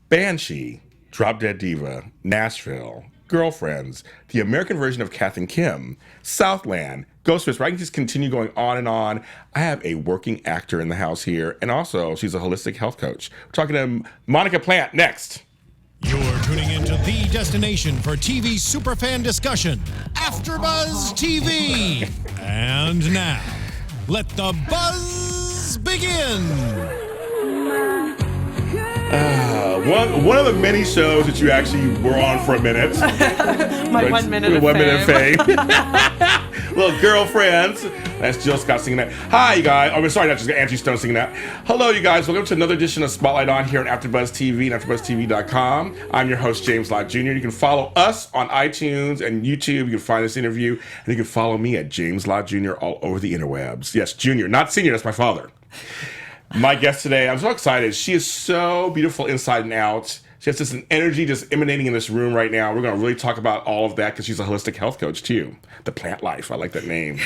Banshee, Drop Dead Diva, Nashville, Girlfriends, the American version of Kath and Kim, Southland, Ghostface. I can just continue going on and on. I have a working actor in the house here, and also she's a holistic health coach. We're talking to Moniqua Plante next. You're tuning into the destination for TV superfan discussion, AFTERBUZZ TV. And now, let the buzz begin. One of the many shows that you actually were on for a minute. My 1 minute of fame. Little Girlfriends. That's Jill Scott singing that. Hi, you guys. Oh, sorry, not just Angie Stone singing that. Hello, you guys. Welcome to another edition of Spotlight On here on AfterBuzz TV and AfterBuzzTV.com. I'm your host, James Lott Jr. You can follow us on iTunes and YouTube. You can find this interview, and you can follow me at James Lott Jr. all over the interwebs. Yes, Junior, not Senior. That's my father. My guest today, I'm so excited. She is so beautiful inside and out. She has just an energy just emanating in this room right now. We're going to really talk about all of that because she's a holistic health coach too. The Plant Life. I like that name.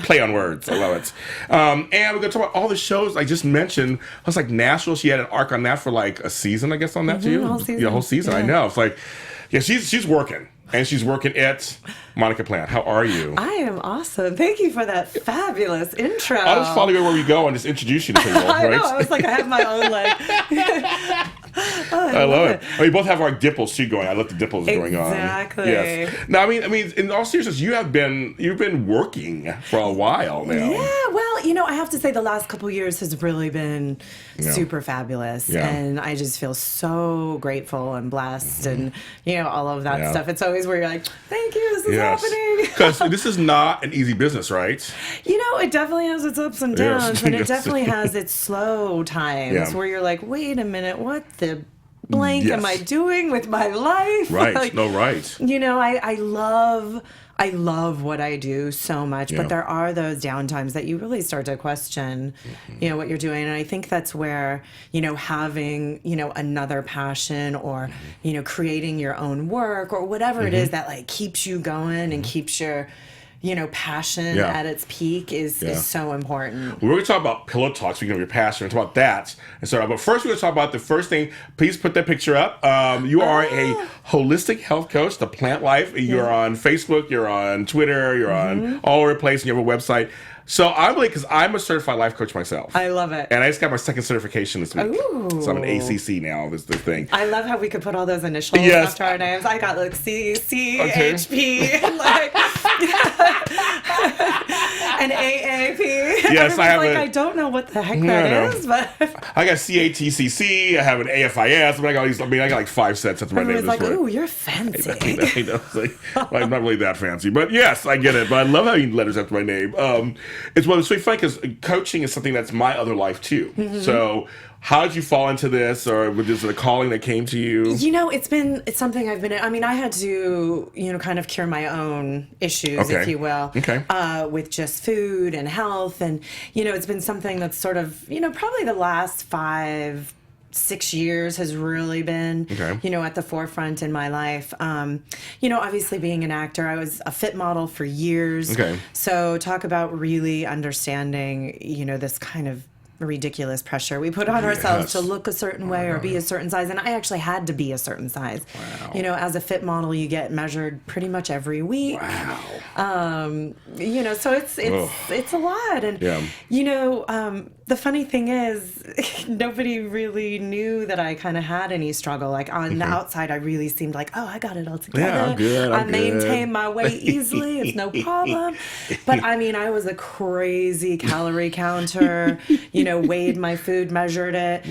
Play on words. I love it. And we're going to talk about all the shows I just mentioned. I was like Nashville. She had an arc on that for like a season, I guess, on that too. Whole season. Yeah, whole season. Yeah. I know. It's like, yeah, she's working. And she's working at Moniqua Plante. How are you? I am awesome. Thank you for that fabulous intro. I'll just follow you where we go and just introduce you to people, right? I know. I was like, I have my own I love it. We both have our dimples too going. I love the dimples going on. Exactly. Yes. Now, I mean, in all seriousness, you've been working for a while now. Yeah. Well, I have to say the last couple years has really been super fabulous, and I just feel so grateful and blessed, and all of that stuff. It's always where you're like, thank you. This is happening. Because this is not an easy business, right? It definitely has its ups and downs, and it definitely has its slow times where you're like, wait a minute, what the blank am I doing with my life? Right. Like, right. I love what I do so much, but there are those downtimes that you really start to question, what you're doing. And I think that's where, having, another passion or, creating your own work or whatever it is that like keeps you going and keeps your passion at its peak is so important. We're going to talk about pillow talk, speaking of your passion, we're going to talk about that. And so, but first we're going to talk about the first thing. Please put that picture up. You are a holistic health coach, The Plant Life. You're on Facebook, you're on Twitter, you're on all over the place, and you have a website. So I'm like, because I'm a certified life coach myself. I love it. And I just got my second certification this week. Ooh. So I'm an ACC now, this thing. I love how we could put all those initials after our names. I got like CCHP and AAP. Yes, I have I don't know what the heck that is, but I got CATCC, I have an AFIS, I got like 5 sets. That's my name. Everyone's like, ooh, you're fancy. I know. Well, I'm not really that fancy, but yes, I get it. But I love having letters after my name. It's really funny because coaching is something that's my other life too. So how did you fall into this, or was it a calling that came to you? It's something I've been in. I mean, I had to, kind of cure my own issues, if you will, with just food and health. And, it's been something that's sort of, probably the last 5-6 years has really been, at the forefront in my life. Obviously being an actor, I was a fit model for years. So talk about really understanding, this kind of ridiculous pressure we put on ourselves to look a certain way or be a certain size. And I actually had to be a certain size. Wow. As a fit model, you get measured pretty much every week. Wow. So it's a lot. And, the funny thing is, nobody really knew that I kind of had any struggle. Like on the outside, I really seemed like, oh, I got it all together. Yeah, I'm good. I maintain my weight easily. It's no problem. But I mean, I was a crazy calorie counter, weighed my food, measured it,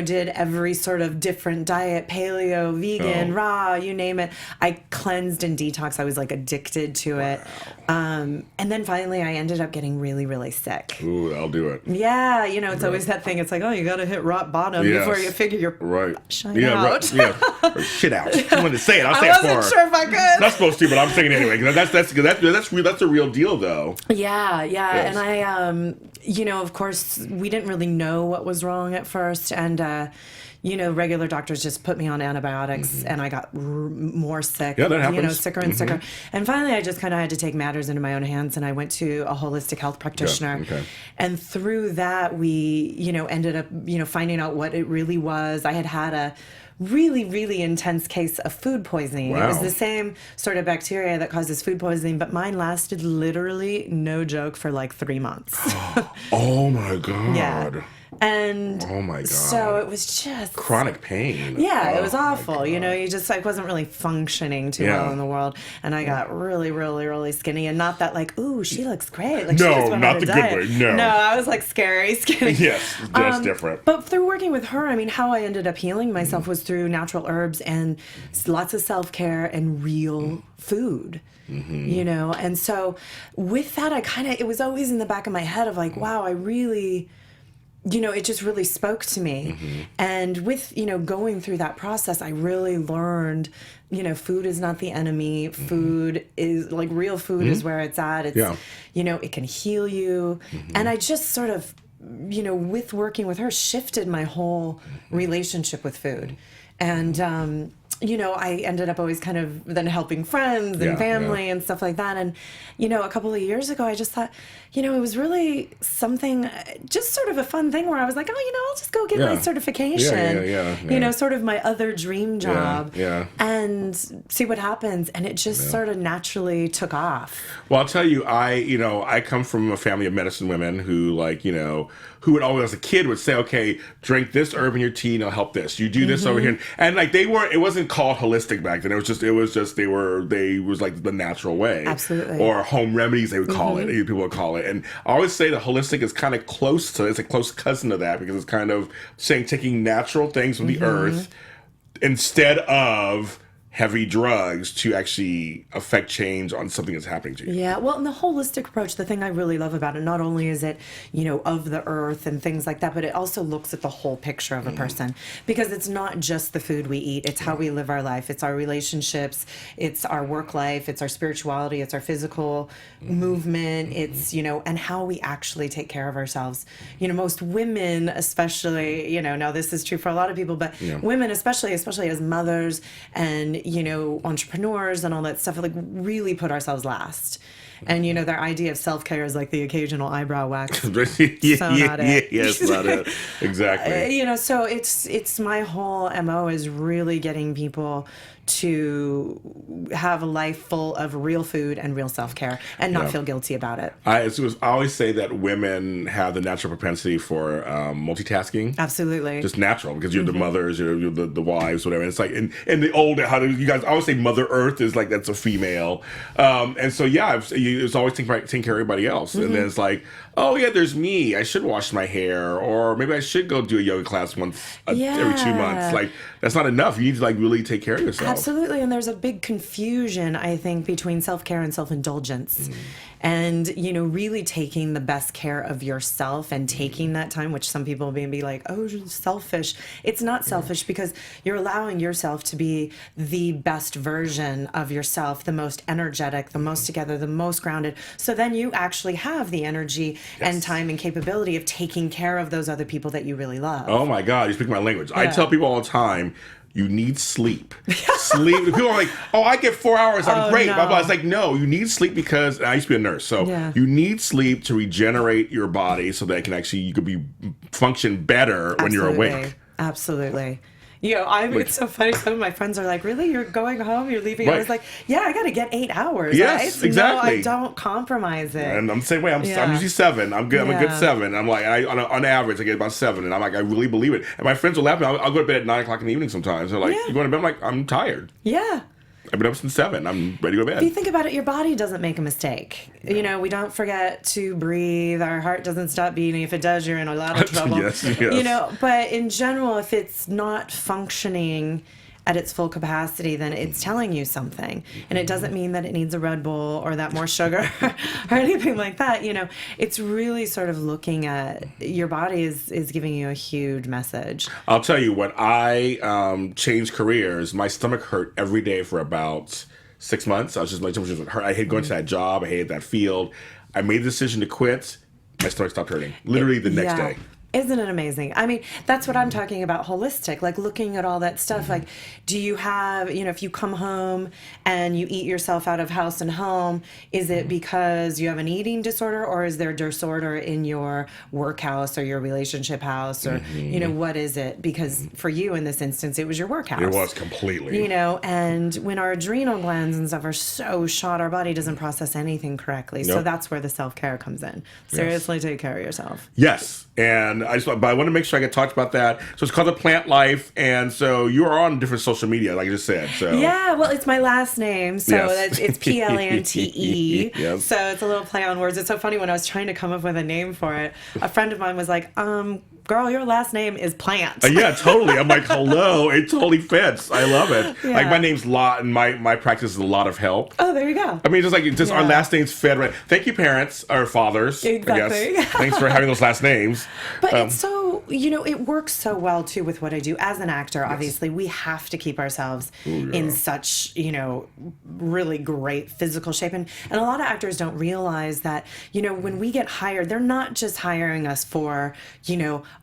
did every sort of different diet, paleo, vegan, raw, you name it. I cleansed and detoxed. I was like addicted to it. And then finally I ended up getting really, really sick. Ooh, I'll do it. Yeah, it's always that thing. It's like, oh, you got to hit rock bottom before you figure your shine out. Or shit out. I wanted to say it. I'll say it for her. I wasn't sure if I could. Not supposed to, but I'm saying it anyway. That's a real deal, though. Yeah. Yes. And I, of course, we didn't really know what was wrong at first, and regular doctors just put me on antibiotics, and I got more sick. Yeah, that happens. Sicker and sicker. And finally, I just kind of had to take matters into my own hands, and I went to a holistic health practitioner. Yeah, okay. And through that, we, ended up, finding out what it really was. I had a really, really intense case of food poisoning. Wow. It was the same sort of bacteria that causes food poisoning, but mine lasted literally, no joke, for like 3 months. Oh my God. Yeah. And oh my God. so it was just chronic pain. Yeah, it was awful. You know, I wasn't really functioning too well in the world. And I got really, really, really skinny. And not that like, ooh, she looks great. Like, she just went on a diet. Good way. No. No, I was like scary skinny. Yes, just different. But through working with her, I mean, how I ended up healing myself was through natural herbs and lots of self-care and real food. You know, and so with that, it was always in the back of my head of like, wow, I really, you know, it just really spoke to me. And with, you know, going through that process, I really learned, you know, food is not the enemy. Food is like real food is where it's at. It's, you know, it can heal you. And I just sort of, you know, with working with her, shifted my whole relationship with food. And, you know, I ended up always kind of then helping friends and family and stuff like that. And, you know, a couple of years ago, I just thought, you know, it was really something, just sort of a fun thing where I was like, oh, you know, I'll just go get my certification, you know, sort of my other dream job and see what happens. And it just sort of naturally took off. Well, I'll tell you, I come from a family of medicine women who, like, you know, who would always, as a kid, would say, okay, drink this herb in your tea and it'll help this. You do this over here. And like, it wasn't called holistic back then. It was just, they was like the natural way. Absolutely. Or home remedies, they would call it. People would call it. And I always say that holistic is kind of close to, it's a close cousin to that, because it's kind of saying taking natural things from the earth instead of heavy drugs to actually affect change on something that's happening to you. Yeah, well, in the holistic approach, the thing I really love about it, not only is it, you know, of the earth and things like that, but it also looks at the whole picture of a person, because it's not just the food we eat, it's how we live our life, it's our relationships, it's our work life, it's our spirituality, it's our physical movement, it's, you know, and how we actually take care of ourselves. You know, most women, especially, you know, now this is true for a lot of people, but women especially as mothers and, you know, entrepreneurs and all that stuff, like really put ourselves last. And, you know, their idea of self-care is like the occasional eyebrow wax. Not it. Yes, not it. Exactly. You know, so it's my whole MO is really getting people to have a life full of real food and real self-care and not feel guilty about it. I always say that women have the natural propensity for multitasking. Absolutely. Just natural, because you're the mothers, you're the wives, whatever. And it's like, in the old, how do you guys always say Mother Earth is like, that's a female. And so, it's always taking care of everybody else. And then it's like, oh yeah, there's me. I should wash my hair, or maybe I should go do a yoga class once every 2 months. Like, that's not enough. You need to like really take care of yourself. Absolutely, and there's a big confusion, I think, between self-care and self-indulgence. And, you know, really taking the best care of yourself and taking that time, which some people may be like, oh, you're selfish. It's not selfish, because you're allowing yourself to be the best version of yourself, the most energetic, the most together, the most grounded. So then you actually have the energy and time and capability of taking care of those other people that you really love. Oh my God, you speak my language. I tell people all the time, you need sleep. Sleep. People are like, oh, I get 4 hours. I'm great. No. Blah, blah. It's like, no, you need sleep because, and I used to be a nurse. So you need sleep to regenerate your body so that it can actually, you could function better when you're awake. Absolutely. You know, it's so funny. Some of my friends are like, really? You're going home? You're leaving? Right. I was like, yeah, I got to get 8 hours. Yes, exactly. No, I don't compromise it. And I'm the same way. I'm usually 7. I'm good. I'm a good 7. I'm like, on average, I get about 7. And I'm like, I really believe it. And my friends will laugh at me. I'll go to bed at 9 o'clock in the evening sometimes. They're like, you going to bed? I'm like, I'm tired. Yeah. I've been up since 7. I'm ready to go to bed. If you think about it, your body doesn't make a mistake. You know, we don't forget to breathe. Our heart doesn't stop beating. If it does, you're in a lot of trouble. Yes. You know, but in general, if it's not functioning at its full capacity, then it's telling you something. And it doesn't mean that it needs a Red Bull or that more sugar or anything like that. You know, it's really sort of looking at your body is giving you a huge message. I'll tell you, when I changed careers, my stomach hurt every day for about 6 months. I was just, my stomach just hurt. I hated going to that job. I hated that field. I made the decision to quit. My stomach stopped hurting. Literally the next day. Isn't it amazing? I mean, that's what I'm talking about, holistic, like looking at all that stuff. Like, do you have, if you come home and you eat yourself out of house and home, is it because you have an eating disorder, or is there disorder in your work house or your relationship house, or, what is it? Because for you in this instance, it was your work house. It was completely. And when our adrenal glands and stuff are so shot, our body doesn't process anything correctly. Nope. So that's where the self-care comes in. Seriously, take care of yourself. Yes. And but I want to make sure I get talked about that. So it's called The Plant Life, and so you are on different social media, like I just said. So yeah, well, it's my last name, so it's Plante. Yes. So it's a little play on words. It's so funny, when I was trying to come up with a name for it, a friend of mine was like, girl, your last name is Plant. Yeah, totally. I'm like, hello, it totally fits. I love it. Yeah. Like, my name's Lott, and my practice is a lot of help. Oh, there you go. I mean, just our last names fit right. Thank you, parents, or fathers. Exactly. I guess. Thanks for having those last names. But it's so, it works so well, too, with what I do. As an actor, obviously, we have to keep ourselves in such, really great physical shape. And a lot of actors don't realize that, when we get hired, they're not just hiring us for,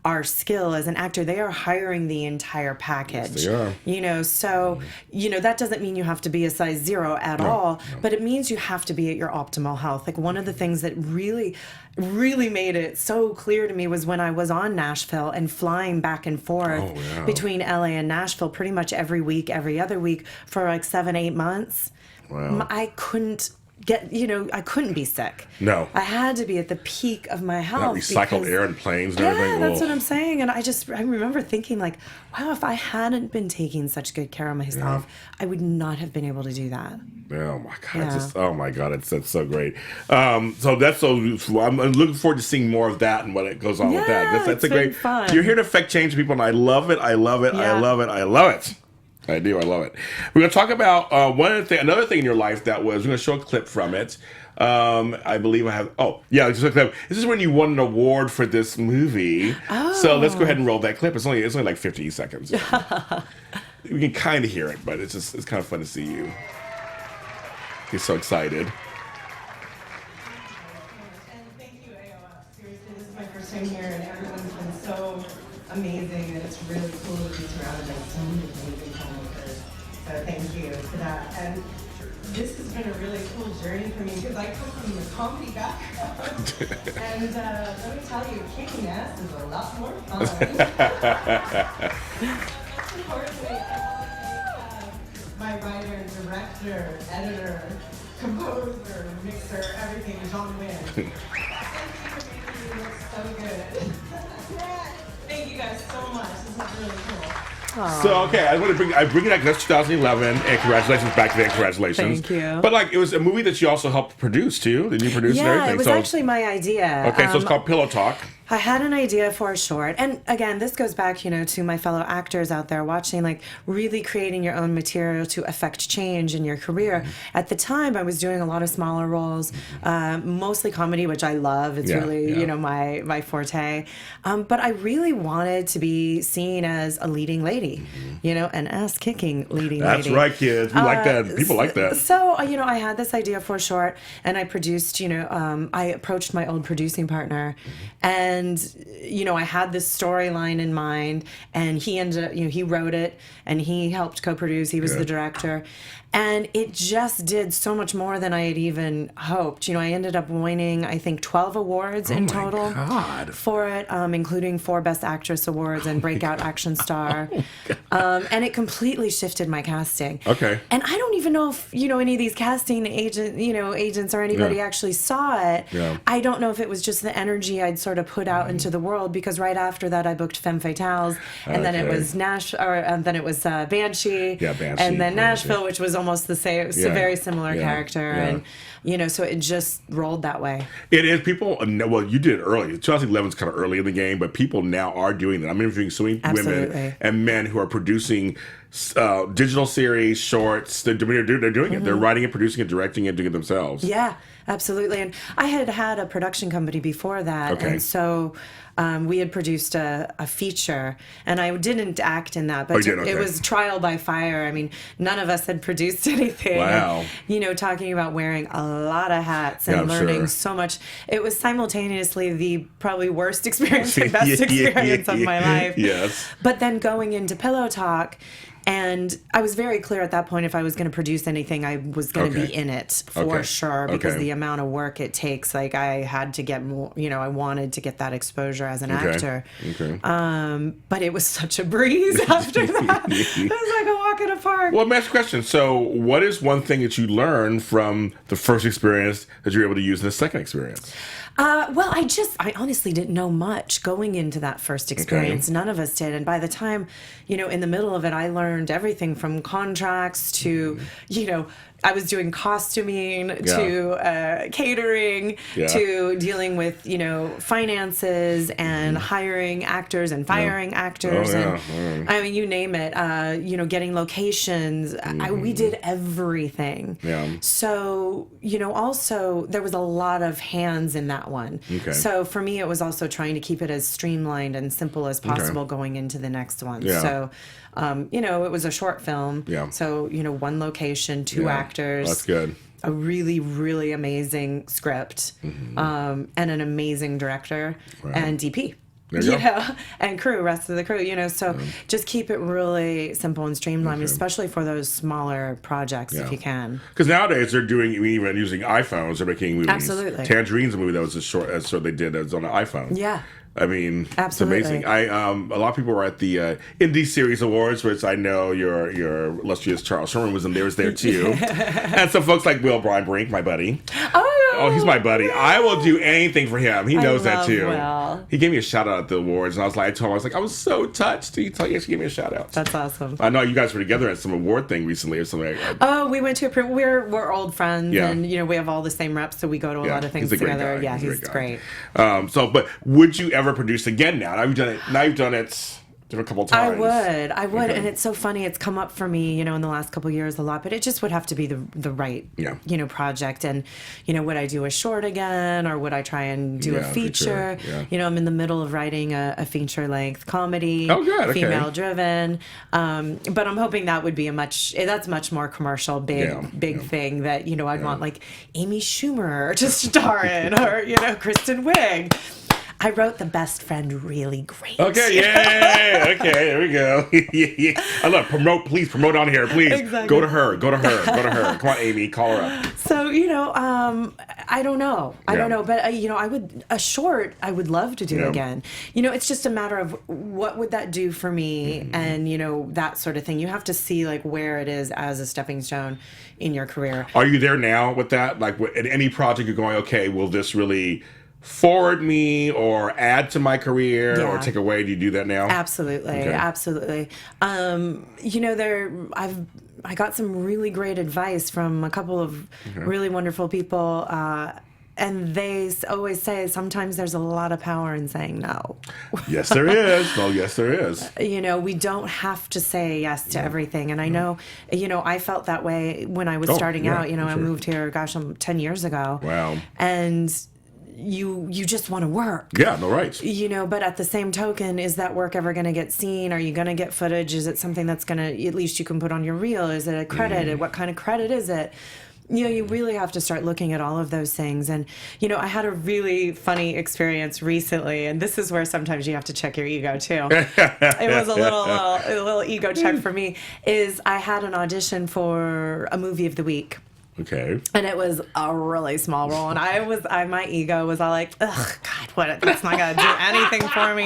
our skill as an actor. They are hiring the entire package. Yes, they are. So, that doesn't mean you have to be a size 0 at all, but it means you have to be at your optimal health. Like, one of the things that really made it so clear to me was when I was on Nashville and flying back and forth between LA and Nashville pretty much every week, every other week for like 7-8 months. Wow. I couldn't I couldn't be sick. No. I had to be at the peak of my health. That recycled air and planes and everything. Yeah, that's what I'm saying. And I remember thinking, like, wow, if I hadn't been taking such good care of myself, I would not have been able to do that. Oh my God! Oh my God! It's so great. So that's so. I'm looking forward to seeing more of that and what it goes on with that. That's a great. Fun. You're here to affect change people, and I love it. I love it. I love it. I love it. I do. I love it. We're going to talk about another thing in your life that was. We're going to show a clip from it. I believe I have. Oh, yeah. Just a clip. This is when you won an award for this movie. Oh. So let's go ahead and roll that clip. It's only like 50 seconds. We can kind of hear it, but it's kind of fun to see you. He's so excited. And thank you, AOF. Seriously, this is my first time here, and everyone's been so amazing, and it's really cool to be surrounded by so many amazing filmmakers. So thank you for that. And this has been a really cool journey for me because I come from the comedy background. And let me tell you, kicking ass is a lot more fun. Most importantly, I want to thank my writer, director, editor, composer, mixer, everything, John Wynn. Thank you for making me look so good. Thank you guys so much. This is really cool. Aww. So okay, I bring it back. That's 2011, and congratulations back then. Congratulations. Thank you. But like, it was a movie that you also helped produce too. Did you produce and everything? Yeah, it was actually my idea. Okay, so it's called Pillow Talk. I had an idea for a short, and again, this goes back, to my fellow actors out there watching, like really creating your own material to affect change in your career. Mm-hmm. At the time, I was doing a lot of smaller roles, mostly comedy, which I love. It's really, my forte. But I really wanted to be seen as a leading lady, an ass-kicking leading lady. That's right, kids. We like that. People like that. So, I had this idea for a short, and I produced, I approached my old producing partner, and I had this storyline in mind, and he ended up, he wrote it, and he helped co-produce. He was the director, and it just did so much more than I had even hoped. I ended up winning, I think, 12 awards in total for it, including 4 Best Actress awards and Breakout Action Star. And it completely shifted my casting. Okay. And I don't even know if, any of these casting agents or anybody actually saw it. Yeah. I don't know if it was just the energy I'd sort of put out into the world, because right after that I booked Femme Fatales, and then it was then it was Banshee, and then Nashville, which was almost the same, very similar character, and so it just rolled that way. It is. People, well, you did it early. 2011 is kind of early in the game, but people now are doing it. I'm interviewing so many women and men who are producing digital series, shorts. They're doing it. They're writing it, producing it, directing it, doing it themselves. Yeah. Absolutely. And I had a production company before that. Okay. And so we had produced a feature, and I didn't act in that, but it was trial by fire. I mean, none of us had produced anything. Wow. And, you know, talking about wearing a lot of hats and learning so much. It was simultaneously the probably worst experience and best experience of my life. Yes. But then going into Pillow Talk, and I was very clear at that point if I was going to produce anything, I was going to be in it for sure, because the amount of work it takes, like I had to get more, you know, I wanted to get that exposure as an actor. Okay. But it was such a breeze after that. It was like a walk in a park. Well, let me ask you a question. So what is one thing that you learned from the first experience that you were able to use in the second experience? Well, I honestly didn't know much going into that first experience. None of us did. And by the time, you know, in the middle of it, I learned everything from contracts to, you know, I was doing costuming to catering to dealing with, you know, finances and hiring actors and firing actors. And I mean, you name it, you know, getting locations. We did everything. Yeah. So, you know, also there was a lot of hands in that one. Okay. So for me, it was also trying to keep it as streamlined and simple as possible going into the next one. Yeah. So, you know, it was a short film. Yeah. So, you know, one location, two actors. That's good. A really, really amazing script, and an amazing director and DP. You know, and rest of the crew, you know, so just keep it really simple and streamlined, especially for those smaller projects if you can. Because nowadays they're doing, even using iPhones, they're making movies. Absolutely. Tangerine's a movie that was so they did that was on an iPhone. Yeah. I mean, absolutely. It's amazing. A lot of people were at the Indie Series Awards, which I know your illustrious Charles Sherman was there too, and some folks like Will Brian Brink, my buddy. Oh, he's my buddy. I will do anything for him. He knows that too. Will. He gave me a shout out at the awards, and I told him, I was so touched. He actually gave me a shout out. That's awesome. I know you guys were together at some award thing recently or something. Oh, we went to we're old friends, and you know we have all the same reps, so we go to a lot of things together. Yeah, he's great. But would you ever produce again now? You've done it a couple of times. I would, and it's so funny. It's come up for me, you know, in the last couple of years a lot, but it just would have to be the right, you know, project. And you know, would I do a short again, or would I try and do a feature? Yeah. You know, I'm in the middle of writing a feature length comedy. Oh, good. Okay. Female driven, but I'm hoping that would be that's much more commercial, big thing that, you know, I'd want like Amy Schumer to star in, or you know, Kristen Wiig. I wrote The Best Friend really great. Okay, yay! Okay, there we go. I love promote. Please promote on here. Please go to her. Come on, Amy, call her up. So you know, I don't know. I don't know, but you know, I would love to do again. You know, it's just a matter of what would that do for me, and you know, that sort of thing. You have to see like where it is as a stepping stone in your career. Are you there now with that? Like in any project, you're going, okay, will this really forward me or add to my career or take away? Do you do that now? Absolutely. You know, I got some really great advice from a couple of really wonderful people, and they always say sometimes there's a lot of power in saying no. Yes, there is. Oh, yes, there is. You know, we don't have to say yes to everything. And I know, you know, I felt that way when I was starting out. You know, I moved here, 10 years ago. Wow. And you just want to work. Yeah, no, right. You know, but at the same token, is that work ever going to get seen? Are you going to get footage? Is it something that's going to, at least you can put on your reel? Is it a credit? What kind of credit is it? You know, you really have to start looking at all of those things. And, you know, I had a really funny experience recently, and this is where sometimes you have to check your ego, too. It was a little ego check for me, is I had an audition for a movie of the week. Okay. And it was a really small role, and my ego was all like, ugh, God, that's not gonna do anything for me.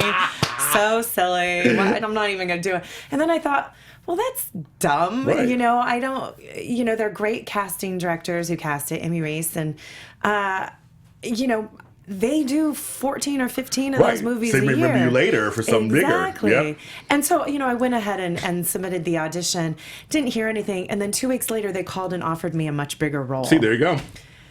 So silly. And I'm not even gonna do it. And then I thought, well, that's dumb. Right. You know, they're great casting directors who cast it, Emmy Race, and you know, they do 14 or 15 of those movies a year. They may remember you later for something bigger. Exactly. And so, you know, I went ahead and submitted the audition, didn't hear anything, and then 2 weeks later they called and offered me a much bigger role. See, there you go.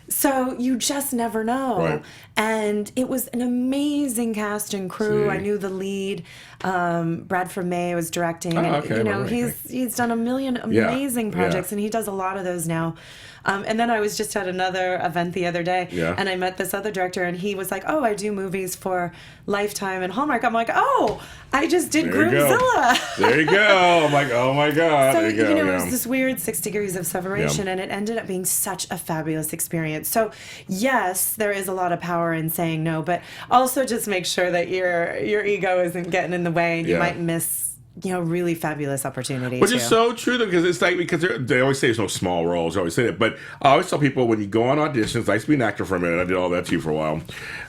So you just never know. Right. And it was an amazing cast and crew. I knew the lead. Bradford May was directing. He's done a million amazing projects, and he does a lot of those now. And then I was just at another event the other day, and I met this other director, and he was like, "Oh, I do movies for Lifetime and Hallmark." I'm like, "Oh, I just did Groomzilla." There you go. I'm like, "Oh my God." So, there you go. it was this weird 6 degrees of separation, and it ended up being such a fabulous experience. So, yes, there is a lot of power in saying no, but also just make sure that your ego isn't getting in the way, and you might miss really fabulous opportunity. Which is so true, though, because it's like, because they always say there's no small roles. They always say that. But I always tell people, when you go on auditions, I used to be an actor for a minute. I did all that too for a while.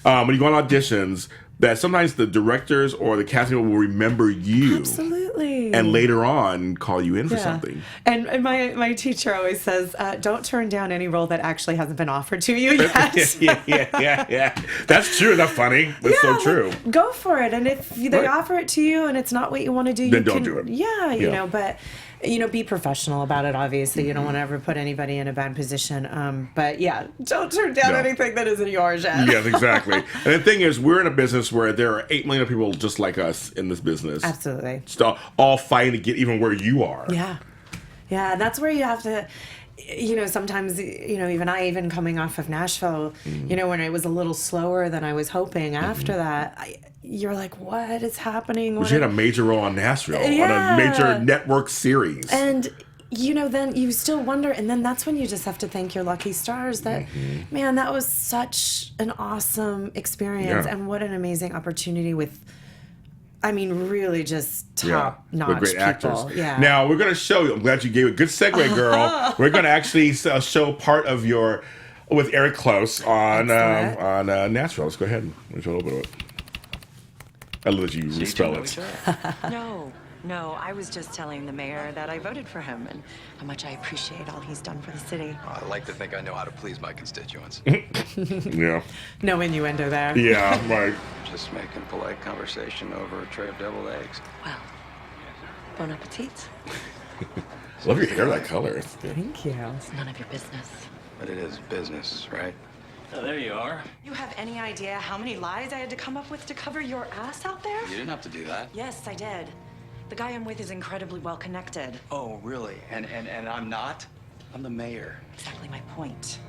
When you go on auditions, that sometimes the directors or the casting people will remember you. Absolutely. And later on call you in for something. And my teacher always says, don't turn down any role that actually hasn't been offered to you yet. yeah. That's true. That's funny. That's so true. Go for it. And if they offer it to you and it's not what you want to do, then don't do it. Yeah, but be professional about it, obviously. You don't want to ever put anybody in a bad position. But yeah, don't turn down anything that isn't yours yet. Yes, exactly. And the thing is, we're in a business where there are 8 million people just like us in this business. Absolutely. Just all fighting to get even where you are. Yeah. Yeah, that's where you have to... sometimes, even coming off of Nashville, when it was a little slower than I was hoping after that, you're like, what is happening? Because you had a major role on Nashville, on a major network series. And, then you still wonder, and then that's when you just have to thank your lucky stars that, man, that was such an awesome experience, and what an amazing opportunity with... really just top-notch great people. Actors. Yeah. Now, we're going to show you. I'm glad you gave a good segue, girl. We're going to actually show part of your... with Eric Close on Nashville. Let's go ahead and show a little bit of it. I love that you spell it. No, I was just telling the mayor that I voted for him and how much I appreciate all he's done for the city. I like to think I know how to please my constituents. Yeah. No innuendo there. Yeah, right. Just making polite conversation over a tray of deviled eggs. Well, bon appetit. Love your hair that color. Thank you. It's none of your business. But it is business, right? Oh, there you are. You have any idea how many lies I had to come up with to cover your ass out there? You didn't have to do that. Yes, I did. The guy I'm with is incredibly well connected. Oh, really? And I'm not? I'm the mayor. Exactly my point.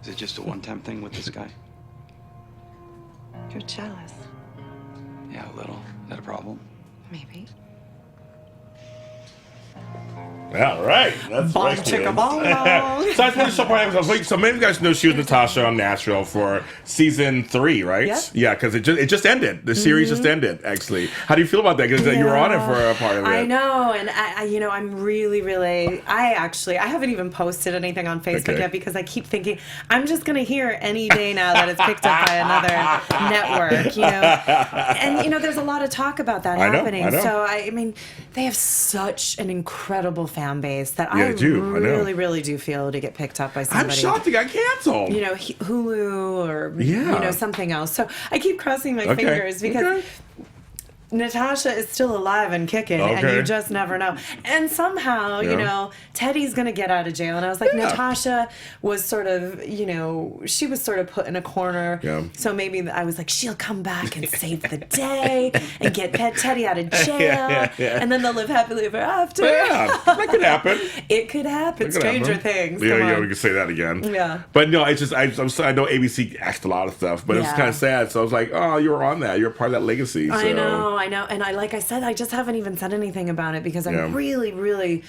Is it just a one-time thing with this guy? You're jealous. Yeah, a little. Is that a problem? Maybe. All right. That's Bong right. chicka bong bong. So I just want to show part of so many of you guys know she was Natasha on Nashville for season 3, right? Yep. Yeah, because it just ended. The series just ended, actually. How do you feel about that? Because you were on it for a part of it. I know, and I'm really, I haven't even posted anything on Facebook yet because I keep thinking I'm just gonna hear any day now that it's picked up by another network, And there's a lot of talk about that happening. I know. So I mean, they have such an incredible fan base that I really do feel to get picked up by somebody. I'm shocked it got canceled. Hulu or something else. So I keep crossing my fingers because Natasha is still alive and kicking, and you just never know. And somehow, Teddy's going to get out of jail. And I was like, Natasha was sort of, she was sort of put in a corner. Yeah. So maybe I was like, she'll come back and save the day and get Teddy out of jail. And then they'll live happily ever after. Yeah, that could happen. It could happen. Stranger things. Yeah, we could say that again. Yeah. But no, it's just, I know ABC asked a lot of stuff, but it's kind of sad. So I was like, oh, you were on that. You're part of that legacy. So. I know. And like I said, I just haven't even said anything about it because I'm really,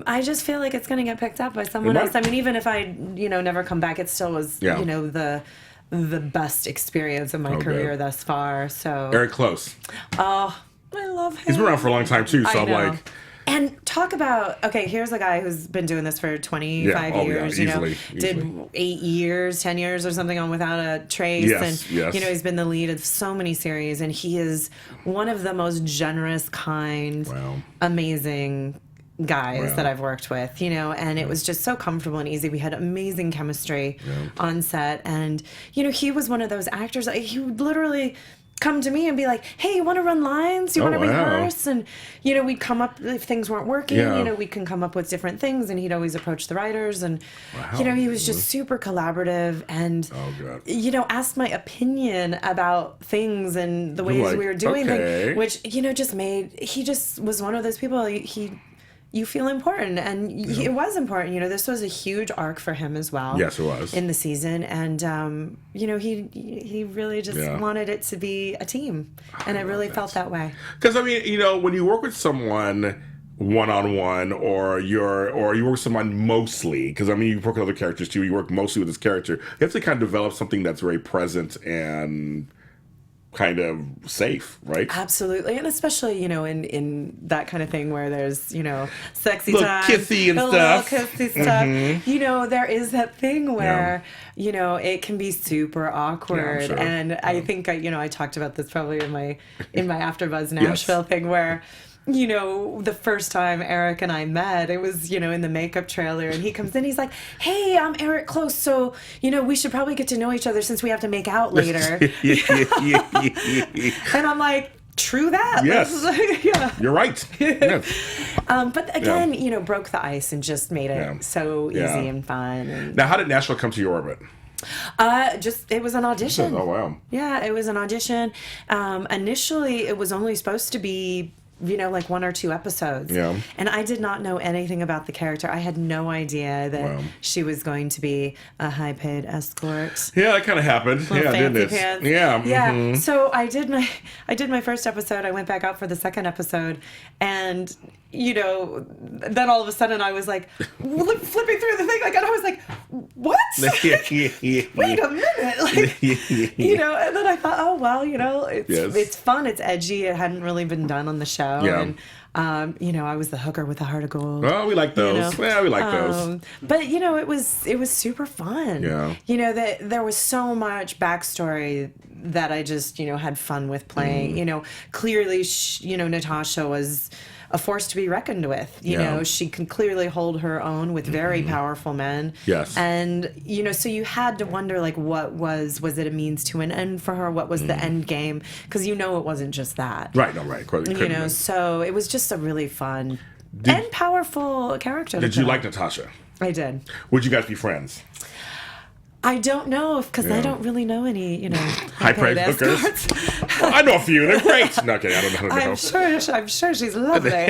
I just feel like it's going to get picked up by someone else. I mean, even if I, never come back, it still was, the best experience of my career thus far. So Eric Close. Oh, I love him. He's been around for a long time too. So I'm like. And talk about, here's a guy who's been doing this for 25 years, easily. Did 8 years, 10 years or something on Without a Trace. Yes. He's been the lead of so many series, and he is one of the most generous, kind, amazing guys that I've worked with, and it was just so comfortable and easy. We had amazing chemistry on set, and, he was one of those actors, he literally... come to me and be like, hey, you want to run lines? You want to rehearse? And, you know, we'd come up, if things weren't working, you know, we can come up with different things. And he'd always approach the writers. And, you know, he was just super collaborative and, you know, asked my opinion about things and the ways we were doing things, which, you know, he just was one of those people, you feel important, and it was important. You know, this was a huge arc for him as well. Yes, it was. In the season, and you know, he really just wanted it to be a team, and I really felt that way. Because I mean, you know, when you work with someone one-on-one, or you work with someone mostly, because I mean, you work with other characters too. You work mostly with this character. You have to kind of develop something that's very present and kind of safe, right? Absolutely, and especially, you know, in that kind of thing where there's, you know, sexy little time, kissy and stuff. Little kissy stuff. You know, there is that thing where you know, it can be super awkward, and I think I talked about this probably in my AfterBuzz Nashville thing where, you know, the first time Eric and I met, it was, you know, in the makeup trailer, and he comes in, he's like, hey, I'm Eric Close, so, you know, we should probably get to know each other since we have to make out later. And I'm like, true that. Yes. You're right. Yes. But again, you know, broke the ice and just made it so easy and fun. And now, how did Nashville come to your orbit? It was an audition. Oh, wow. Yeah, it was an audition. Initially, it was only supposed to be, you know, like 1 or 2 episodes. Yeah. And I did not know anything about the character. I had no idea that she was going to be a high-paid escort. Yeah, that kind of happened. Yeah, didn't it? Pants. Yeah. Yeah. So I did my first episode. I went back out for the second episode, and you know, then all of a sudden I was like flipping through the thing, like, and I was like, what? Wait a minute, like, you know. And then I thought, oh well, you know, it's fun, it's edgy. It hadn't really been done on the show, and you know, I was the hooker with the heart of gold. Oh, we like those. You know? Yeah, we like those. But you know, it was super fun. Yeah. You know, that there was so much backstory that I just, you know, had fun with playing. You know, clearly, you know, Natasha was a force to be reckoned with. You know, she can clearly hold her own with very powerful men. Yes. And, you know, so you had to wonder, like, what was it a means to an end for her? What was the end game? Because, you know, it wasn't just that. Right, no, right. You know, so it was just a really fun and powerful character. Did you like Natasha? I did. Would you guys be friends? I don't know, because I don't really know any, you know, high-paid hookers. Well, I know a few. They're great. No, okay, I don't know. I'm sure she's lovely,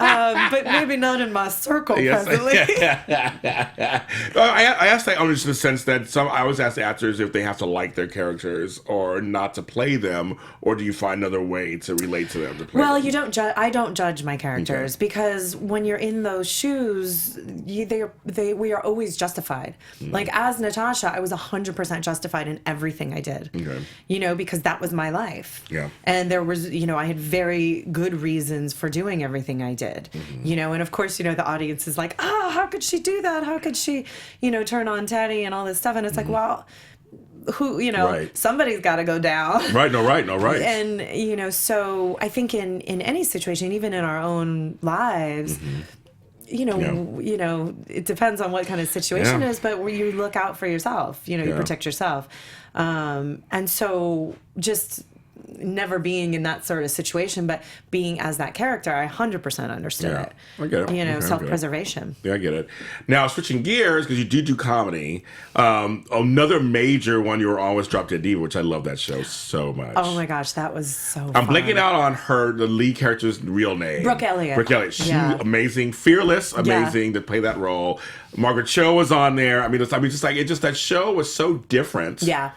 but maybe not in my circle presently. I asked that only in the sense that I always ask the actors if they have to like their characters or not to play them, or do you find another way to relate to them? You don't judge. I don't judge my characters because when you're in those shoes, we are always justified. Like as Natasha, I was 100% justified in everything I did. Okay. You know, because that was my life. Yeah. And there was, you know, I had very good reasons for doing everything I did. You know, and of course, you know, the audience is like, how could she do that? How could she, you know, turn on Teddy and all this stuff? And it's like, well, who, you know, somebody's got to go down. Right. And, you know, so I think in any situation, even in our own lives, you know, it depends on what kind of situation it is, but where you look out for yourself, you know, you protect yourself. And so just never being in that sort of situation, but being as that character, I 100% understood it. I get it. You know, self-preservation. Yeah, I get it. Now, switching gears, because you do comedy, another major one you were on was Drop Dead Diva, which I love that show so much. Oh my gosh, that was so fun. I'm blanking out on the lead character's real name. Brooke Elliott. She amazing, fearless, amazing to play that role. Margaret Cho was on there. I mean, that show was so different. Yeah.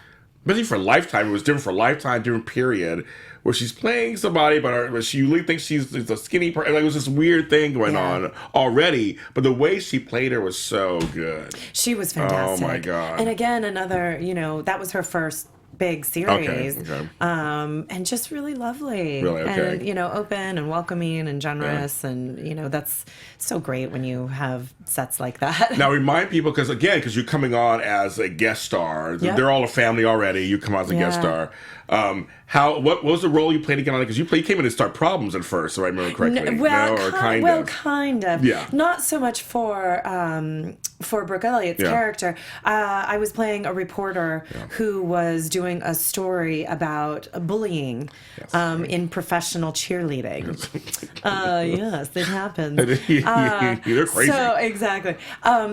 Especially for Lifetime, it was different for Lifetime, different period, where she's playing somebody, but she really thinks she's a skinny person. Like, it was this weird thing going on already, but the way she played her was so good. She was fantastic. Oh my God. And again, another, you know, that was her first big series. Okay. And just really lovely. Really, okay. And, you know, open and welcoming and generous. Yeah. And, you know, that's so great when you have sets like that. Now, remind people, because you're coming on as a guest star. Yep. They're all a family already. You come on as a guest star. What was the role you played again on it? Because you came in to start Problems at first, if I remember correctly. Kind of. Yeah. Not so much for for Brooke Elliott's character, I was playing a reporter who was doing a story about bullying in professional cheerleading. Yes, it happens. They're crazy. So exactly.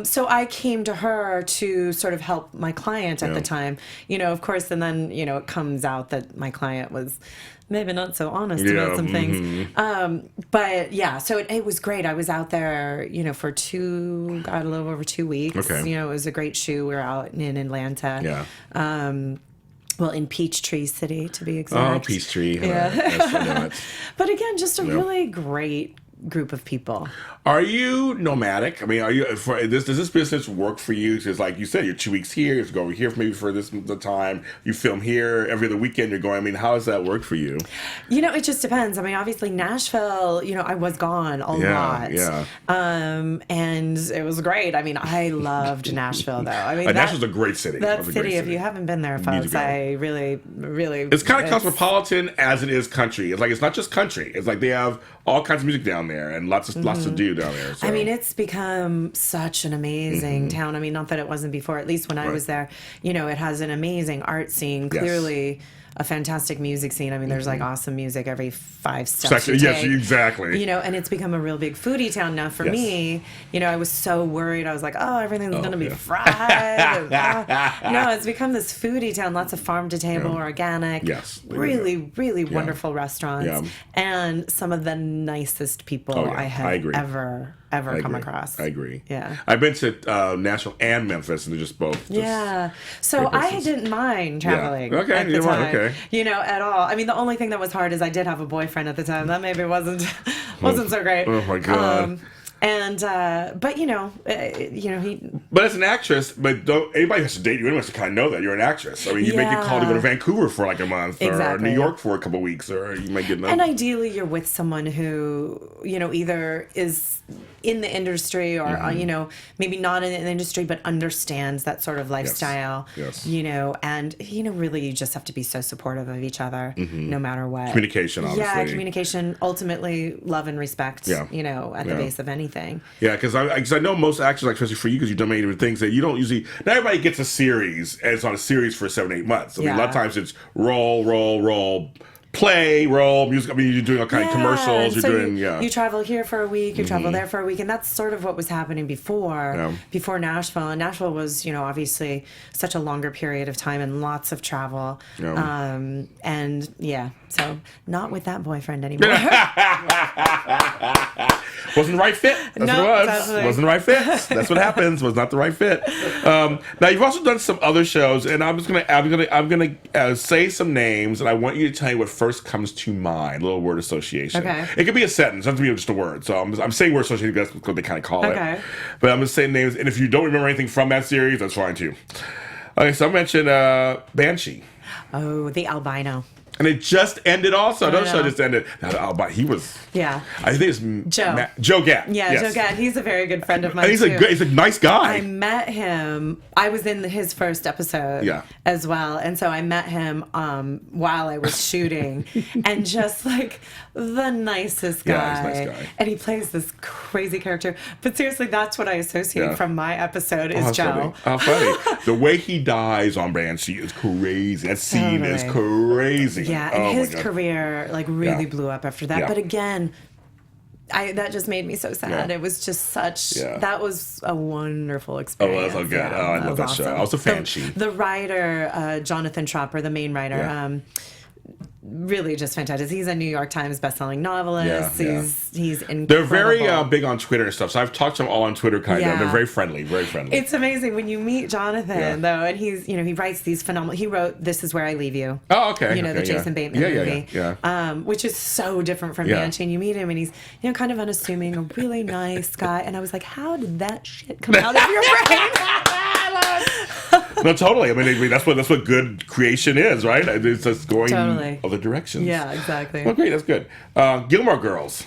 So I came to her to sort of help my client at the time. Of course, and then it comes out that my client was maybe not so honest about some things. But yeah, so it was great. I was out there, for a little over 2 weeks. Okay. It was a great shoot. We were out in Atlanta. Yeah. Well, in Peachtree City, to be exact. Oh, Peachtree. Yeah. But again, just a really great group of people. Are you nomadic? I mean, does this business work for you? Because like you said, you're 2 weeks here, you have to go over here maybe for the time. You film here every other weekend. You're going. I mean, how does that work for you? It just depends. I mean, obviously Nashville. I was gone a lot. Yeah. And it was great. I mean, I loved Nashville, though. I mean, Nashville's a great city. That city, if you haven't been there, folks, I really. It's kind of cosmopolitan as it is country. It's like it's not just country. It's like they have all kinds of music down there and lots to do down there. So. I mean, it's become such an amazing town. I mean, not that it wasn't before, at least when I was there. It has an amazing art scene, clearly a fantastic music scene. I mean, there's like awesome music every 5 steps you take. Yes, exactly. And it's become a real big foodie town now for me. I was so worried. I was like, oh, everything's going to be fried. No, it's become this foodie town. Lots of farm to table, organic. Yes. Really, really wonderful restaurants. And some of the nicest people I have ever come across. I agree. Yeah. I've been to Nashville and Memphis, and they're just both. So I didn't mind traveling at the time. At all. I mean, the only thing that was hard is I did have a boyfriend at the time. That maybe wasn't so great. Oh my God. But he. But as an actress, anybody has to date you anyway to kind of know that you're an actress. I mean, you may get called to go to Vancouver for like a month, or New York for a couple of weeks, or you might get. And ideally, you're with someone who either is in the industry or maybe not in the industry but understands that sort of lifestyle. Yes. And really you just have to be so supportive of each other no matter what. Communication, obviously. Yeah, communication. Ultimately, love and respect. At the base of anything. Yeah, because I know most actors, like, especially for you, because you've done many different things, that you don't usually. Not everybody gets a series, and it's on a series for 7-8 months. I mean, a lot of times it's roll. Play, role, music. I mean, you're doing all kind of commercials. You're doing, You travel here for a week, you travel there for a week, and that's sort of what was happening before Nashville. And Nashville was, obviously such a longer period of time and lots of travel. So not with that boyfriend anymore. Wasn't the right fit. That's what it was. Definitely. Wasn't the right fit. That's what happens. Was not the right fit. Now you've also done some other shows, and I'm gonna say some names, and I want you to tell me what first comes to mind. A little word association. Okay. It could be a sentence. It doesn't have to be just a word. So I'm saying word association because that's what they kind of call it. But I'm gonna say names, and if you don't remember anything from that series, that's fine too. Okay, so I mentioned Banshee. Oh, the albino. And it just ended also. Another show just ended. He was... Yeah. I think it's... Joe Gatt. Yeah, yes. Joe Gatt. He's a very good friend of mine, he's a nice guy. I met him... I was in his first episode as well. And so I met him while I was shooting. And just like the nicest guy. Yeah, he's a nice guy. And he plays this crazy character. But seriously, that's what I associate from my episode is Joe. How funny. The way he dies on Banshee is crazy. That scene is crazy. Yeah, and his career really blew up after that. But again, that just made me so sad. It was just such. That was a wonderful experience. Oh, that's so good. I love that show. I was a fan. The writer, Jonathan Tropper, the main writer. Really just fantastic. He's a New York Times bestselling novelist. He's incredible. They're very big on Twitter and stuff. So I've talked to them all on Twitter kind of. They're very friendly, very friendly. It's amazing when you meet Jonathan though, and he's he writes these phenomenal. He wrote "This Is Where I Leave You." Oh, okay. The Jason Bateman movie, which is so different from Banshee. And you meet him, and he's kind of unassuming, a really nice guy. And I was like, how did that shit come out of your brain? No, totally. I mean, that's what good creation is, right? It's just going other directions. Yeah, exactly. Well, great. That's good. Gilmore Girls.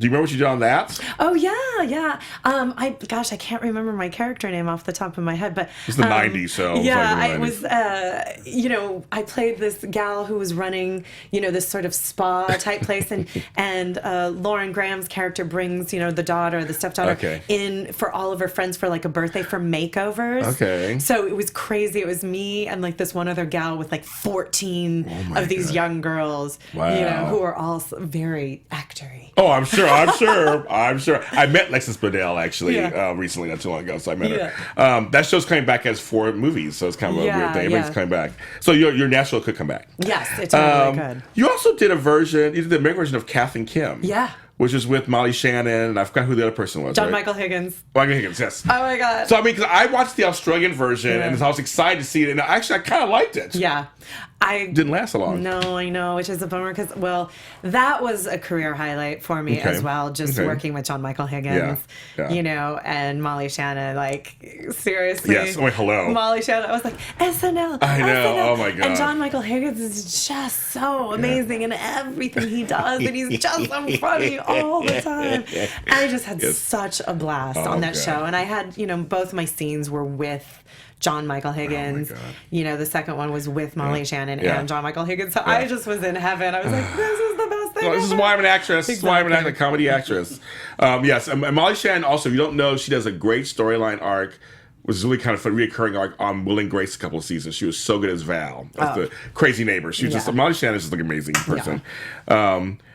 Do you remember what you did on that? Oh yeah. I can't remember my character name off the top of my head, but it's the 90s, so yeah, was I played this gal who was running, this sort of spa type place, and Lauren Graham's character brings, the daughter, the stepdaughter, in for all of her friends for like a birthday for makeovers. Okay. So it was crazy. It was me and like this one other gal with like 14 of these young girls, who are all very actory. Oh, I'm sure. I met Lexis Bledel actually recently, not too long ago, so I met her. That show's coming back as 4 movies, so it's kind of a weird thing. Everything's coming back. So your Nashville could come back. Yes, it's really good. You also did you did the American version of Kath and Kim. Yeah. Which is with Molly Shannon, and I forgot who the other person was. John Michael Higgins. Michael Higgins, yes. Oh my God. So I mean, because I watched the Australian version, and I was excited to see it, and actually I kind of liked it. Yeah. Didn't last so long. No, I know, which is a bummer because, that was a career highlight for me as well, just working with John Michael Higgins, and Molly Shannon, like, seriously. Yes, hello. Molly Shannon, I was like, SNL. I know, SNL. oh my God. And John Michael Higgins is just so amazing in everything he does, and he's just so funny all the time. I just had such a blast on that show, and I had, both my scenes were with John Michael Higgins. The second one was with Molly Shannon and John Michael Higgins. So I just was in heaven. I was like, this is the best thing. This is why I'm an actress. This is why I'm a comedy actress. Yes, and Molly Shannon also, if you don't know, she does a great storyline arc, which is really kind of fun, reoccurring arc on Will and Grace a couple of seasons. She was so good as Val, as the crazy neighbor. She was just, Molly Shannon is just like an amazing person.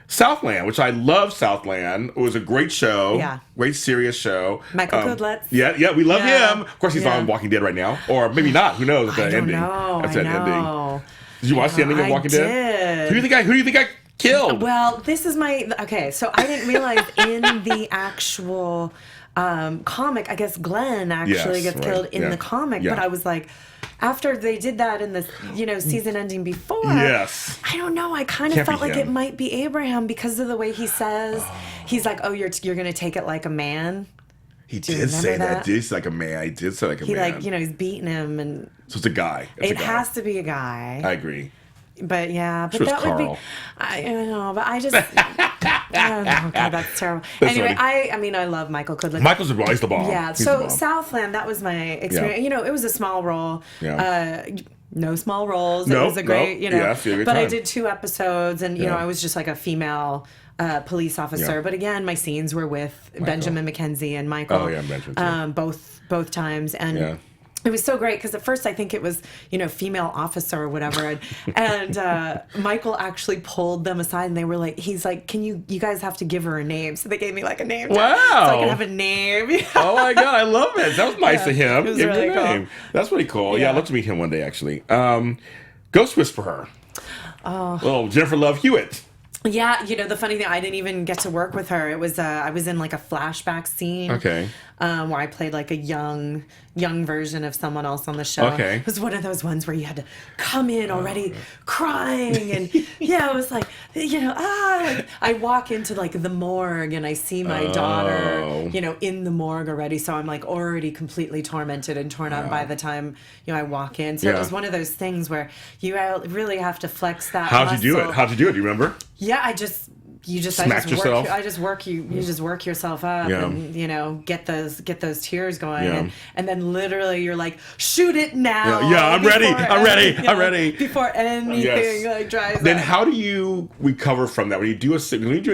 Southland, which I love Southland. It was a great show. Yeah. Great serious show. Michael Kudlitz. Yeah, we love him. Of course, he's on Walking Dead right now. Or maybe not. Who knows? I don't know. That's that ending. Did you watch the ending of Walking Dead? Who do you think I killed? Well, this is so I didn't realize in the actual comic, I guess Glenn actually gets killed in the comic, but I was like, after they did that in the season ending before, I don't know. I kind of felt like it might be Abraham because of the way he says. He's like, "Oh, you're gonna take it like a man." He did say that. He's like a man. He did say like a man. He's beating him, and so it's a guy. It has to be a guy. I agree. But that would be. I don't know, but I just. Oh God, that's terrible. Anyway, I love Michael Kudlitz. Michael's the bomb. Yeah. So Southland, that was my experience. It was a small role. Yeah. No small roles. It was a great, but I did 2 episodes, and I was just like a female police officer. But again, my scenes were with Benjamin McKenzie and Michael. Oh yeah, Benjamin. Both times, and. It was so great because at first I think it was, female officer or whatever. And Michael actually pulled them aside and they were like, he's like, you guys have to give her a name. So they gave me like a name. Wow. So I can have a name. Oh my God, I love it. That was nice of him. It was really cool. Name. That's pretty cool. Yeah, I'd love to meet him one day actually. Ghost Whisperer. Oh. Well, Jennifer Love Hewitt. Yeah, the funny thing, I didn't even get to work with her. It was I was in like a flashback scene. Okay. Where I played like a young version of someone else on the show. Okay. It was one of those ones where you had to come in already crying, and it was like like I walk into like the morgue and I see my daughter, in the morgue already. So I'm like already completely tormented and torn up by the time I walk in. So it was one of those things where you really have to flex that. How'd you do it? Do you remember? Yeah, I just work yourself up and get those tears going and then literally you're like, shoot it now. Yeah, I'm ready. Before anything dries Then up. how do you recover from that? When you do a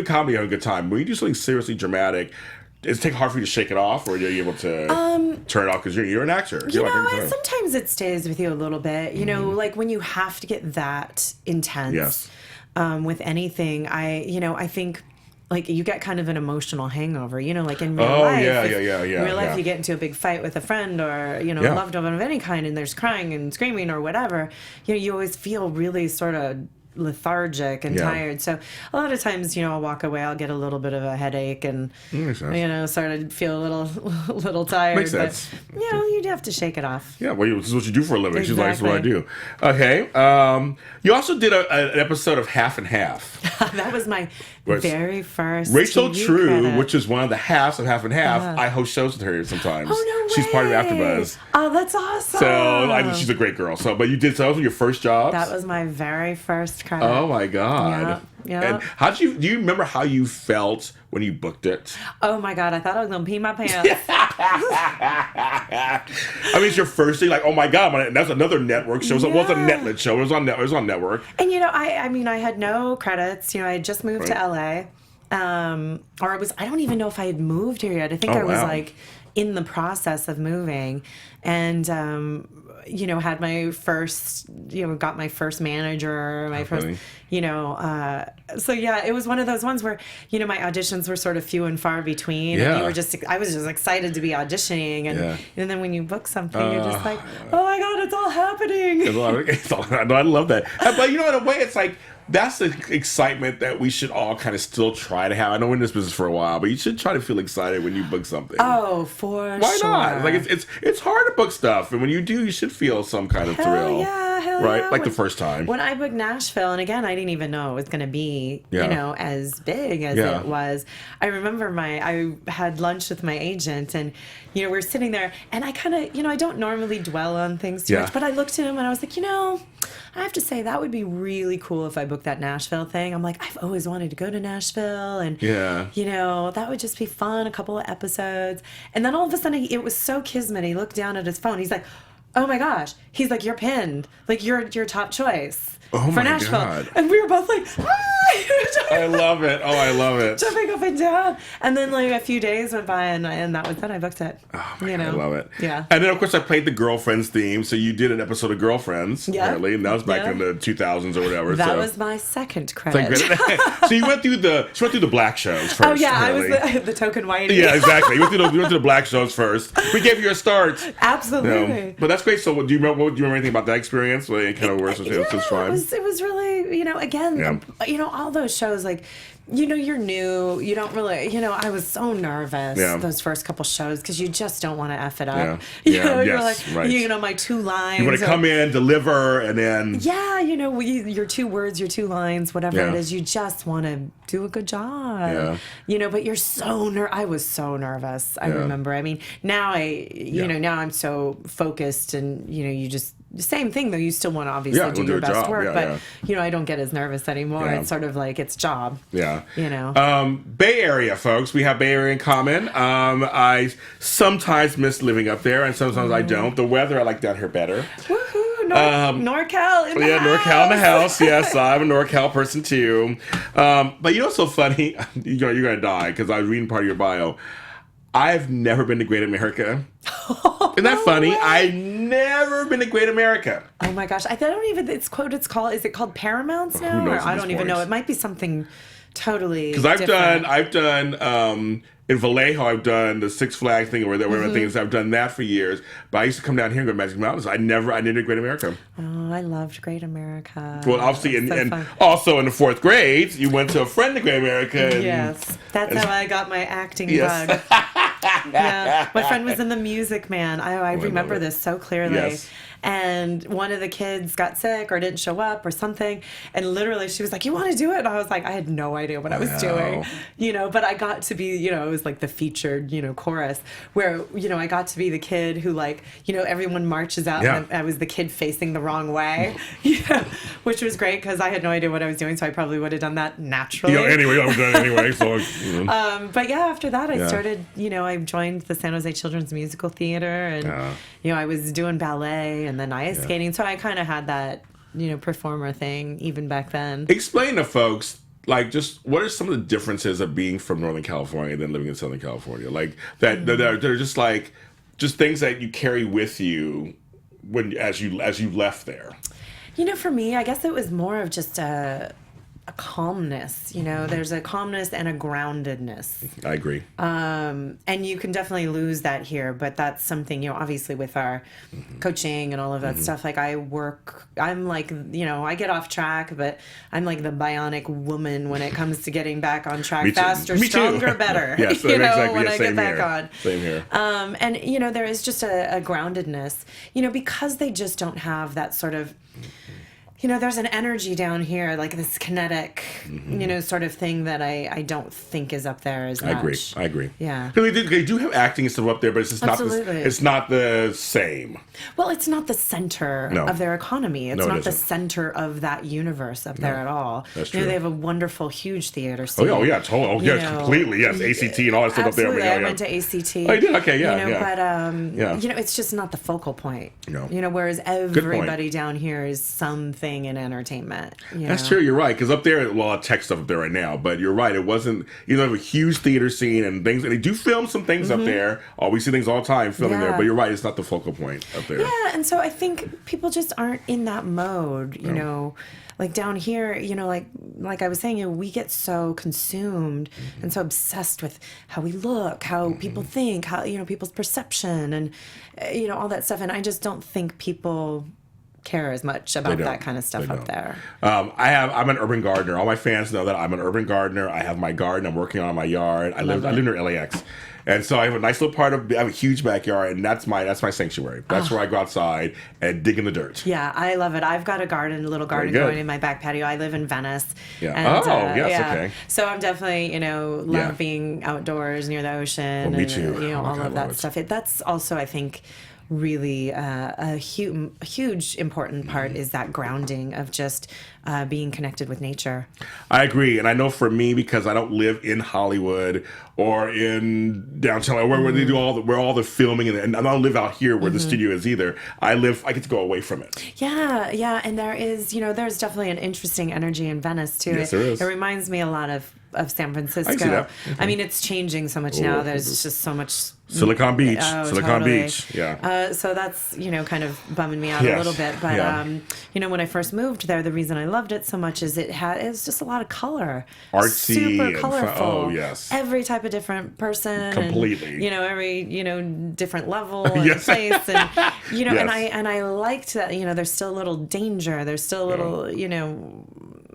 comedy, you have a good time. When you do something seriously dramatic, does it hard for you to shake it off, or are you able to turn it off because you're an actor? Sometimes it stays with you a little bit. Like when you have to get that intense. Yes. With anything, I think like you get kind of an emotional hangover, like in real life. In real life, you get into a big fight with a friend or, a loved one of any kind, and there's crying and screaming or whatever. You always feel really sort of lethargic and tired. So a lot of times, I'll walk away, I'll get a little bit of a headache and, sort of feel a little tired. Makes sense. But, you'd have to shake it off. Yeah, well, this is what you do for a living. Exactly. She's like, that's what I do. Okay. You also did an episode of Half and Half. That was my very first Rachel TV True, credit. which is one of the halves of Half and Half. I host shows with her sometimes. Oh, no way. She's part of AfterBuzz. Oh, that's awesome. So she's a great girl. But you did, so that was your first job? That was my very first first credit. Oh my God. Yeah. And do you remember how you felt when you booked it? Oh my God, I thought I was gonna pee my pants. I mean, it's your first day, like, oh my God, that's another network show. So it wasn't a Netlet show, it was on network. And I mean, I had no credits. I had just moved to LA. Or I don't even know if I had moved here yet. I think I was like in the process of moving, and had my first, got my first manager, my first, so yeah, it was one of those ones where, my auditions were sort of few and far between. Yeah. And I was just excited to be auditioning, and then when you book something, you're just like, oh my God, it's all happening. I love that. But in a way, it's like, that's the excitement that we should all kind of still try to have. I know we're in this business for a while, but you should try to feel excited when you book something. Oh, for sure. Why not? Like it's hard to book stuff, and when you do, you should feel some kind of thrill. Hell right? Yeah. Like the first time. When I booked Nashville, and again, I didn't even know it was going to be, as big as it was. I remember I had lunch with my agent, and we were sitting there, and I kind of, I don't normally dwell on things too much, but I looked at him and I was like, I have to say that would be really cool if I booked that Nashville thing. I'm like, I've always wanted to go to Nashville, and that would just be fun, a couple of episodes. And then all of a sudden, it was so kismet. He looked down at his phone. He's like, oh my gosh. He's like, you're pinned. Like, you're top choice for Nashville. God. And we were both like, I love it. Oh, I love it. Jumping up and down. And then a few days went by, and that was it. I booked it. Oh my God, I love it. Yeah. And then, of course, I played the Girlfriends theme. So you did an episode of Girlfriends, apparently. And that was back in the 2000s or whatever. That was my second credit. So you went through the black shows first. Oh, yeah. Apparently. I was the token whitey. Yeah, exactly. You went through the black shows first. We gave you a start. Absolutely. But that's great. So do you remember anything about that experience? It kind of works. It was fun. It was really, again, all those shows, like, you're new. You don't really, I was so nervous those first couple shows because you just don't want to F it up. You're like, my two lines. You want to come in, deliver, and then. Yeah, your 2 words, your 2 lines, whatever it is. You just want to do a good job. Yeah. But you're I was so nervous. I remember. I mean, now now I'm so focused, and, you just. The same thing, though. You still want to obviously do your best work, but I don't get as nervous anymore. It's sort of like it's job. Yeah. Bay Area, folks. We have Bay Area in common. I sometimes miss living up there, and sometimes I don't. The weather, I like down here better. Woohoo! NorCal in the house. NorCal in the house. Yes, I'm a NorCal person too. But what's so funny? You're gonna die because I was reading part of your bio. I've never been to Great America. Isn't that funny? I've never been to Great America. Oh my gosh. I don't even, is it called Paramount's now? Who knows I don't even know. It might be something totally Because I've done in Vallejo, I've done the Six Flags thing or whatever thing is. I've done that for years. But I used to come down here and go to Magic Mountains. I did Great America. Oh, I loved Great America. Well, obviously, and also in the 4th grade, you went to a friend of Great America. Yes. That's how I got my acting bug. Yeah, my friend was in The Music Man. I remember this so clearly. Yes. And one of the kids got sick or didn't show up or something, and literally she was like, "You want to do it?" And I was like, I had no idea what I was doing, But I got to be, it was like the featured, chorus where I got to be the kid who everyone marches out, and I was the kid facing the wrong way, which was great because I had no idea what I was doing, so I probably would have done that naturally. Anyway, I was done anyway. So. But after that, I started. I joined the San Jose Children's Musical Theater, and I was doing ballet and then ice skating. So I kind of had that, performer thing even back then. Explain to folks, just what are some of the differences of being from Northern California than living in Southern California? They're just things that you carry with you as you left there. For me, I guess it was more of just a calmness. There's a calmness and a groundedness. I agree. And you can definitely lose that here, but that's something, obviously with our coaching and all of that stuff, I'm like, I get off track, but I'm like the bionic woman when it comes to getting back on track faster, stronger, better. Yes, exactly. When I get back on. Same here. And, there is just a groundedness, because they just don't have that sort of, you know, there's an energy down here, like this kinetic, you know, sort of thing that I don't think is up there as much. I agree. Yeah. They do have acting and stuff up there, but it's just Absolutely. it's not the same. Well, it's not the center of their economy. It's not the center of that universe up there at all. That's true. You know, they have a wonderful, huge theater scene. Oh yeah, totally. Oh yeah, completely. Yes, ACT and all that stuff up there. Absolutely. I went to ACT. Oh, you did? Okay, yeah, you know, but you know, it's just not the focal point. No. You know, whereas everybody down here is something in entertainment. That's true. You're right. Because up there, well, a lot of tech stuff up there right now. But you're right. It wasn't. You know, they have a huge theater scene and things, and they do film some things up there. Oh, we see things all the time filming there. But you're right. It's not the focal point up there. Yeah, and so I think people just aren't in that mode. You know, like down here. You know, like I was saying, you know, we get so consumed and so obsessed with how we look, how people think, how people's perception, and all that stuff. And I just don't think people care as much about that kind of stuff up there. I'm an urban gardener. All my fans know that I'm an urban gardener. I have my garden. I'm working on my yard. I live near LAX. And so I have a nice little I have a huge backyard, and that's my sanctuary. That's where I go outside and dig in the dirt. Yeah, I love it. I've got a little garden going in my back patio. I live in Venice. Yeah. And, yes, okay. So I'm definitely, love being outdoors near the ocean. Well, me too. And, all of that stuff. That's also, I think, really a huge important part is that grounding of just being connected with nature. I agree, and I know for me, because I don't live in Hollywood or in downtown where they do all the filming, and I don't live out here where the studio is either. I get to go away from it. Yeah, and there is there's definitely an interesting energy in Venice too. Yes, there is. It reminds me a lot of San Francisco. I see that. I mean, it's changing so much now. There's just so much Silicon Beach. Totally. Beach. Yeah. So that's kind of bumming me out a little bit. But when I first moved there, the reason I loved it so much is it's just a lot of color, artsy, super colorful. Oh yes. Every type of different person. Completely. And, every different level and place, and and I liked that. There's still a little danger. There's still a little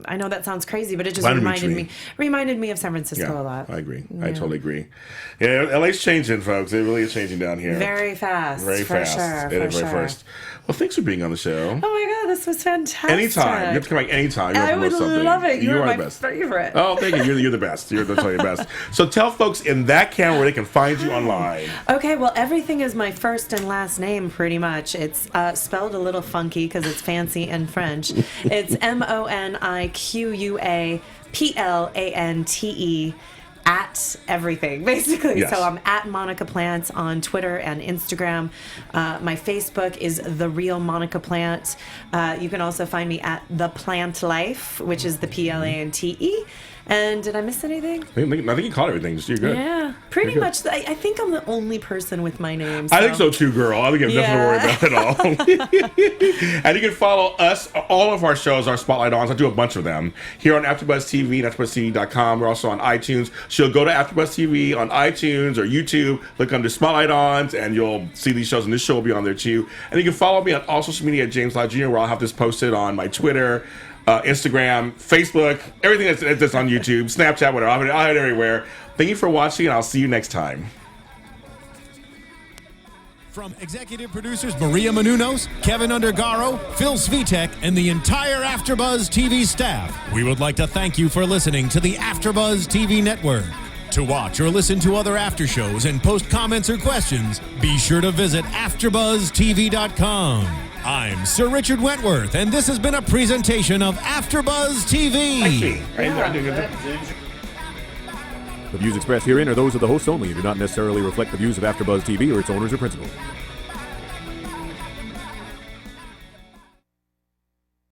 I know that sounds crazy, but it just reminded me of San Francisco a lot. I agree. I totally agree. Yeah, LA's changing, folks. It really is changing down here. Very fast. Very fast. Sure, very fast. Well, thanks for being on the show. Oh my God, this was fantastic. Anytime. You have to come back anytime. I would love it. You are my favorite. Oh, thank you. You're the best. You're the best. So tell folks in that camera where they can find you online. Okay, well, everything is my first and last name, pretty much. It's spelled a little funky because it's fancy and French. It's MoniquaPlante at everything, basically. Yes. So I'm at Moniqua Plante on Twitter and Instagram. My Facebook is The Real Moniqua Plante. You can also find me at The Plant Life, which is the PLANTE. And did I miss anything? I think you caught everything. You're good. Yeah, pretty much. I think I'm the only person with my name. So. I think so too, girl. I think you have nothing to worry about at all. And you can follow us, all of our shows, our Spotlight Ons. I do a bunch of them here on AfterBuzz TV, AfterBuzzTV.com. We're also on iTunes. So go to AfterBuzz TV on iTunes or YouTube, look under Spotlight Ons, and you'll see these shows. And this show will be on there too. And you can follow me on all social media at James Lott Jr., where I'll have this posted on my Twitter, Instagram, Facebook, everything that's on YouTube, Snapchat, whatever. I'll have it everywhere. Thank you for watching, and I'll see you next time. From executive producers Maria Menounos, Kevin Undergaro, Phil Svitek, and the entire AfterBuzz TV staff, we would like to thank you for listening to the AfterBuzz TV network. To watch or listen to other after shows and post comments or questions, be sure to visit AfterBuzzTV.com. I'm Sir Richard Wentworth, and this has been a presentation of AfterBuzz TV. The views expressed herein are those of the hosts only and do not necessarily reflect the views of AfterBuzz TV or its owners or principals.